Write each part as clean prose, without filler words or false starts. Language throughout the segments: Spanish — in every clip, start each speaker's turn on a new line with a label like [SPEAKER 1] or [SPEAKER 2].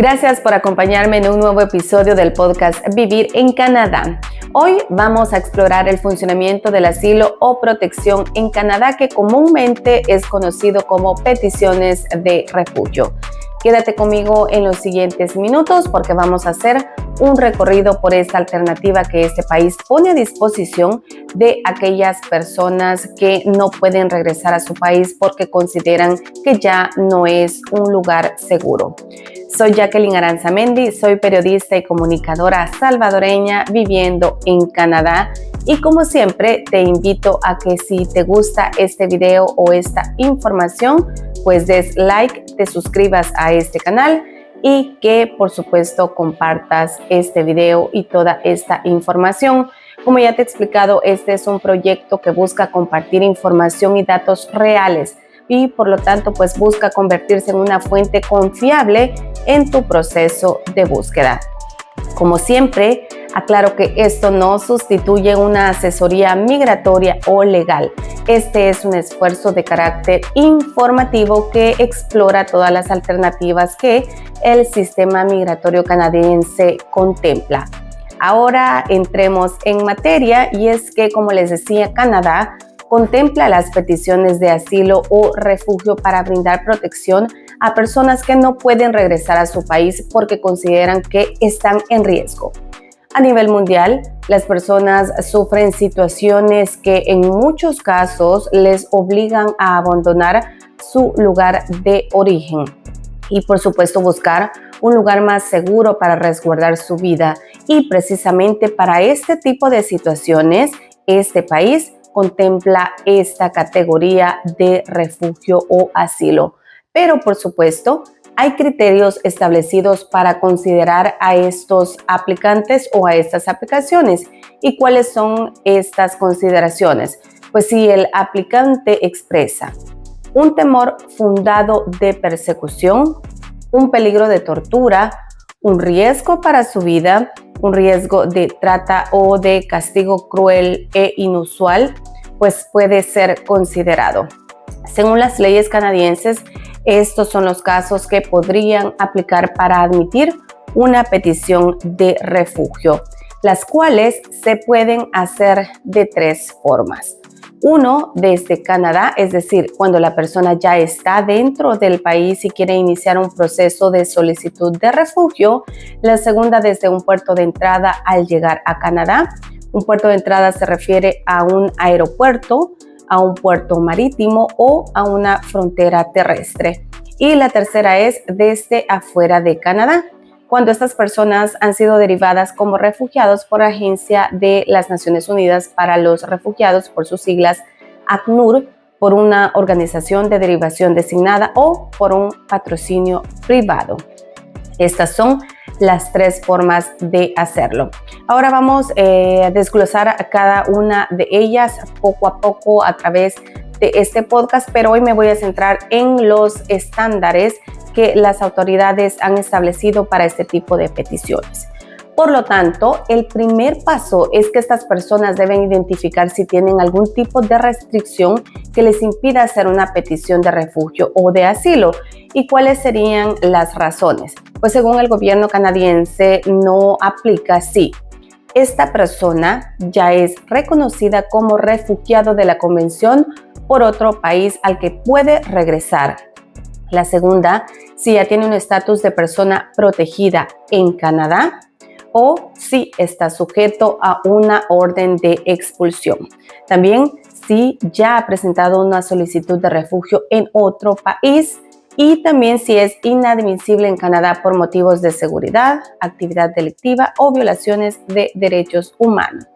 [SPEAKER 1] Gracias por acompañarme en un nuevo episodio del podcast Vivir en Canadá. Hoy vamos a explorar el funcionamiento del asilo o protección en Canadá, que comúnmente es conocido como peticiones de refugio. Quédate conmigo en los siguientes minutos porque vamos a hacer un recorrido por esta alternativa que este país pone a disposición de aquellas personas que no pueden regresar a su país porque consideran que ya no es un lugar seguro. Soy Jacqueline Aranzamendi, soy periodista y comunicadora salvadoreña viviendo en Canadá y como siempre te invito a que si te gusta este video o esta información, pues des like, te suscribas a este canal y que por supuesto compartas este video y toda esta información. Como ya te he explicado, este es un proyecto que busca compartir información y datos reales y por lo tanto pues busca convertirse en una fuente confiable en tu proceso de búsqueda. Como siempre, aclaro que esto no sustituye una asesoría migratoria o legal. Este es un esfuerzo de carácter informativo que explora todas las alternativas que el sistema migratorio canadiense contempla. Ahora entremos en materia y es que, como les decía, Canadá contempla las peticiones de asilo o refugio para brindar protección a personas que no pueden regresar a su país porque consideran que están en riesgo. A nivel mundial, las personas sufren situaciones que en muchos casos les obligan a abandonar su lugar de origen y por supuesto buscar un lugar más seguro para resguardar su vida. Y precisamente para este tipo de situaciones, este país contempla esta categoría de refugio o asilo. Pero por supuesto, hay criterios establecidos para considerar a estos aplicantes o a estas aplicaciones. ¿Y cuáles son estas consideraciones? Pues si el aplicante expresa un temor fundado de persecución, un peligro de tortura, un riesgo para su vida, un riesgo de trata o de castigo cruel e inusual, pues puede ser considerado. Según las leyes canadienses, estos son los casos que podrían aplicar para admitir una petición de refugio, las cuales se pueden hacer de tres formas. Uno, desde Canadá, es decir, cuando la persona ya está dentro del país y quiere iniciar un proceso de solicitud de refugio. La segunda, desde un puerto de entrada al llegar a Canadá. Un puerto de entrada se refiere a un aeropuerto, a un puerto marítimo o a una frontera terrestre. Y la tercera es desde afuera de Canadá, cuando estas personas han sido derivadas como refugiados por la Agencia de las Naciones Unidas para los Refugiados, por sus siglas ACNUR, por una organización de derivación designada o por un patrocinio privado. Estas son las tres formas de hacerlo. Ahora vamos a desglosar a cada una de ellas poco a poco a través de este podcast, pero hoy me voy a centrar en los estándares que las autoridades han establecido para este tipo de peticiones. Por lo tanto, el primer paso es que estas personas deben identificar si tienen algún tipo de restricción que les impida hacer una petición de refugio o de asilo. ¿Y cuáles serían las razones? Pues según el gobierno canadiense no aplica si esta persona ya es reconocida como refugiado de la Convención por otro país al que puede regresar. La segunda, si ya tiene un estatus de persona protegida en Canadá o si está sujeto a una orden de expulsión. También si ya ha presentado una solicitud de refugio en otro país y también si es inadmisible en Canadá por motivos de seguridad, actividad delictiva o violaciones de derechos humanos.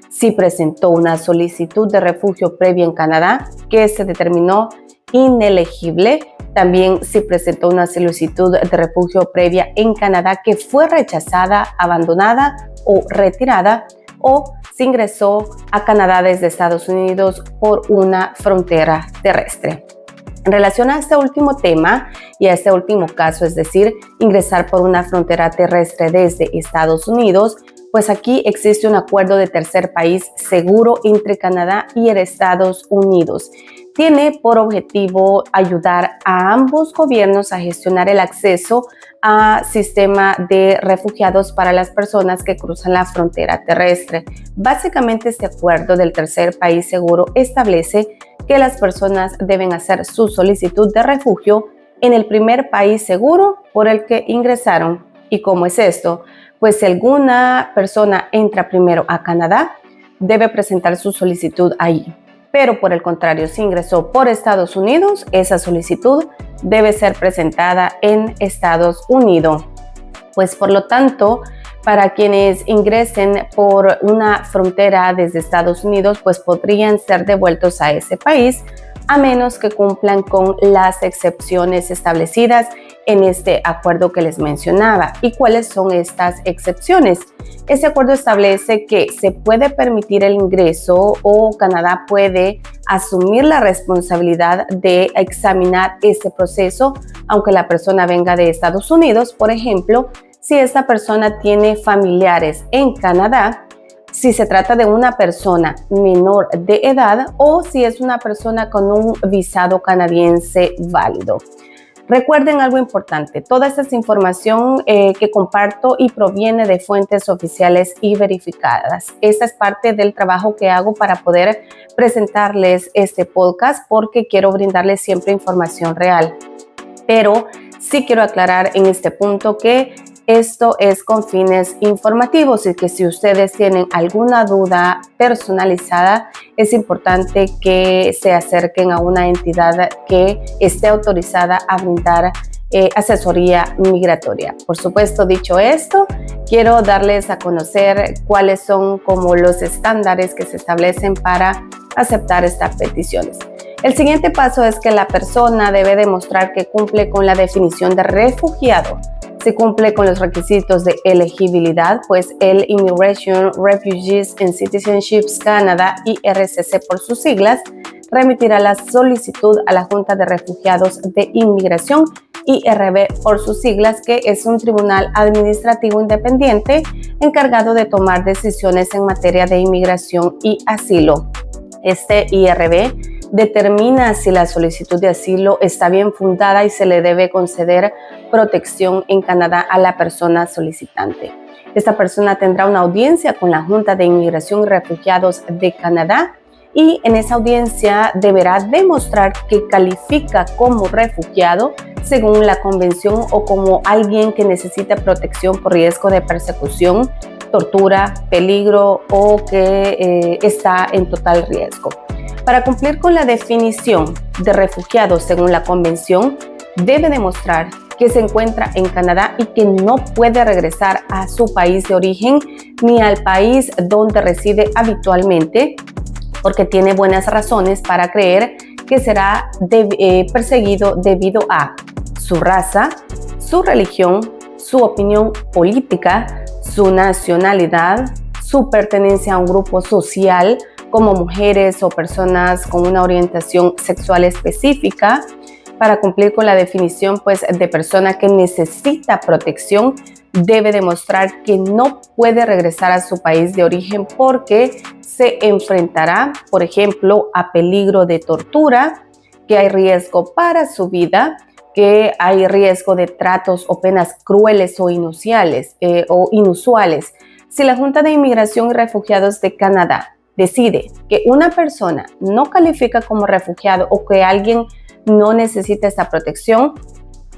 [SPEAKER 1] Si presentó una solicitud de refugio previa en Canadá que se determinó inelegible, también si presentó una solicitud de refugio previa en Canadá que fue rechazada, abandonada o retirada, o si ingresó a Canadá desde Estados Unidos por una frontera terrestre. En relación a este último tema y a este último caso, es decir, ingresar por una frontera terrestre desde Estados Unidos, pues aquí existe un acuerdo de tercer país seguro entre Canadá y Estados Unidos. tiene por objetivo ayudar a ambos gobiernos a gestionar el acceso a sistema de refugiados para las personas que cruzan la frontera terrestre. Básicamente, este acuerdo del tercer país seguro establece que las personas deben hacer su solicitud de refugio en el primer país seguro por el que ingresaron. ¿Y cómo es esto? Pues si alguna persona entra primero a Canadá, debe presentar su solicitud ahí. Pero por el contrario, si ingresó por Estados Unidos, esa solicitud debe ser presentada en Estados Unidos. Pues por lo tanto, para quienes ingresen por una frontera desde Estados Unidos, pues podrían ser devueltos a ese país a menos que cumplan con las excepciones establecidas en este acuerdo que les mencionaba. ¿Y cuáles son estas excepciones? Este acuerdo establece que se puede permitir el ingreso o Canadá puede asumir la responsabilidad de examinar ese proceso, aunque la persona venga de Estados Unidos. Por ejemplo, si esta persona tiene familiares en Canadá, si se trata de una persona menor de edad o si es una persona con un visado canadiense válido. Recuerden algo importante, toda esta es información que comparto y proviene de fuentes oficiales y verificadas. Esta es parte del trabajo que hago para poder presentarles este podcast porque quiero brindarles siempre información real. Pero sí quiero aclarar en este punto que esto es con fines informativos y que si ustedes tienen alguna duda personalizada, es importante que se acerquen a una entidad que esté autorizada a brindar asesoría migratoria. Por supuesto, dicho esto, quiero darles a conocer cuáles son como los estándares que se establecen para aceptar estas peticiones. El siguiente paso es que la persona debe demostrar que cumple con la definición de refugiado. Si cumple con los requisitos de elegibilidad, pues el Immigration, Refugees and Citizenships Canada, IRCC por sus siglas, remitirá la solicitud a la Junta de Refugiados de Inmigración, IRB por sus siglas, que es un tribunal administrativo independiente encargado de tomar decisiones en materia de inmigración y asilo. Este IRB determina si la solicitud de asilo está bien fundada y se le debe conceder protección en Canadá a la persona solicitante. Esta persona tendrá una audiencia con la Junta de Inmigración y Refugiados de Canadá y en esa audiencia deberá demostrar que califica como refugiado según la convención o como alguien que necesita protección por riesgo de persecución, tortura, peligro o que está en total riesgo. Para cumplir con la definición de refugiado según la convención, debe demostrar que se encuentra en Canadá y que no puede regresar a su país de origen ni al país donde reside habitualmente, porque tiene buenas razones para creer que será perseguido debido a su raza, su religión, su opinión política, su nacionalidad, su pertenencia a un grupo social, como mujeres o personas con una orientación sexual específica. Para cumplir con la definición de persona que necesita protección, debe demostrar que no puede regresar a su país de origen porque se enfrentará, por ejemplo, a peligro de tortura, que hay riesgo para su vida, que hay riesgo de tratos o penas crueles o inusuales. Si la Junta de Inmigración y Refugiados de Canadá decide que una persona no califica como refugiado o que alguien no necesita esta protección,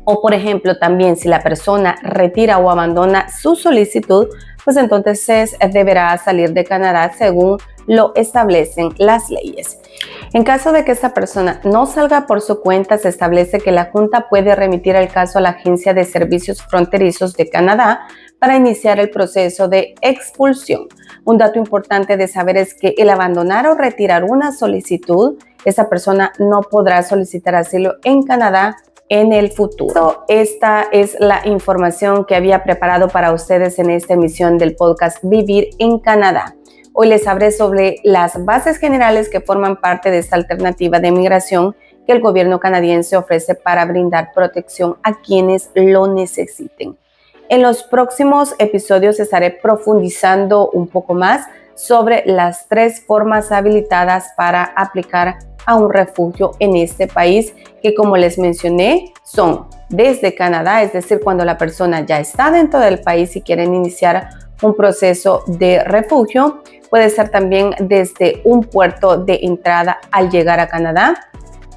[SPEAKER 1] o por ejemplo también si la persona retira o abandona su solicitud, pues entonces deberá salir de Canadá según lo establecen las leyes. En caso de que esta persona no salga por su cuenta, se establece que la Junta puede remitir el caso a la Agencia de Servicios Fronterizos de Canadá para iniciar el proceso de expulsión. Un dato importante de saber es que el abandonar o retirar una solicitud, esa persona no podrá solicitar asilo en Canadá en el futuro. Esta es la información que había preparado para ustedes en esta emisión del podcast Vivir en Canadá. Hoy les hablé sobre las bases generales que forman parte de esta alternativa de migración que el gobierno canadiense ofrece para brindar protección a quienes lo necesiten. En los próximos episodios estaré profundizando un poco más sobre las 3 formas habilitadas para aplicar a un refugio en este país que, como les mencioné, son desde Canadá, es decir, cuando la persona ya está dentro del país y quieren iniciar un proceso de refugio. Puede ser también desde un puerto de entrada al llegar a Canadá.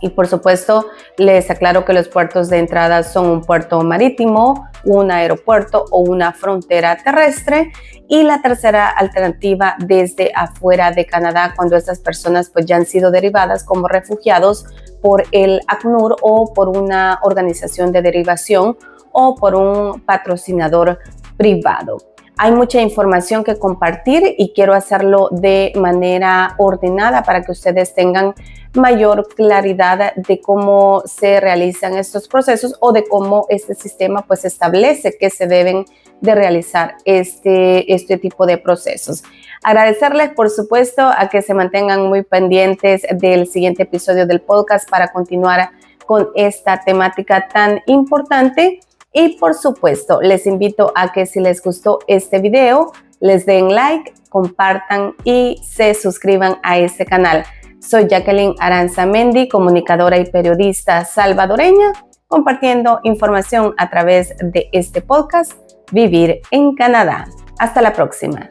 [SPEAKER 1] Y por supuesto, les aclaro que los puertos de entrada son un puerto marítimo, un aeropuerto o una frontera terrestre. Y la tercera alternativa desde afuera de Canadá, cuando estas personas pues ya han sido derivadas como refugiados por el ACNUR o por una organización de derivación o por un patrocinador privado. Hay mucha información que compartir y quiero hacerlo de manera ordenada para que ustedes tengan mayor claridad de cómo se realizan estos procesos o de cómo este sistema pues establece que se deben de realizar este tipo de procesos. Agradecerles, por supuesto, a que se mantengan muy pendientes del siguiente episodio del podcast para continuar con esta temática tan importante. Y por supuesto, les invito a que si les gustó este video, les den like, compartan y se suscriban a este canal. Soy Jacqueline Aranzamendi, comunicadora y periodista salvadoreña, compartiendo información a través de este podcast, Vivir en Canadá. Hasta la próxima.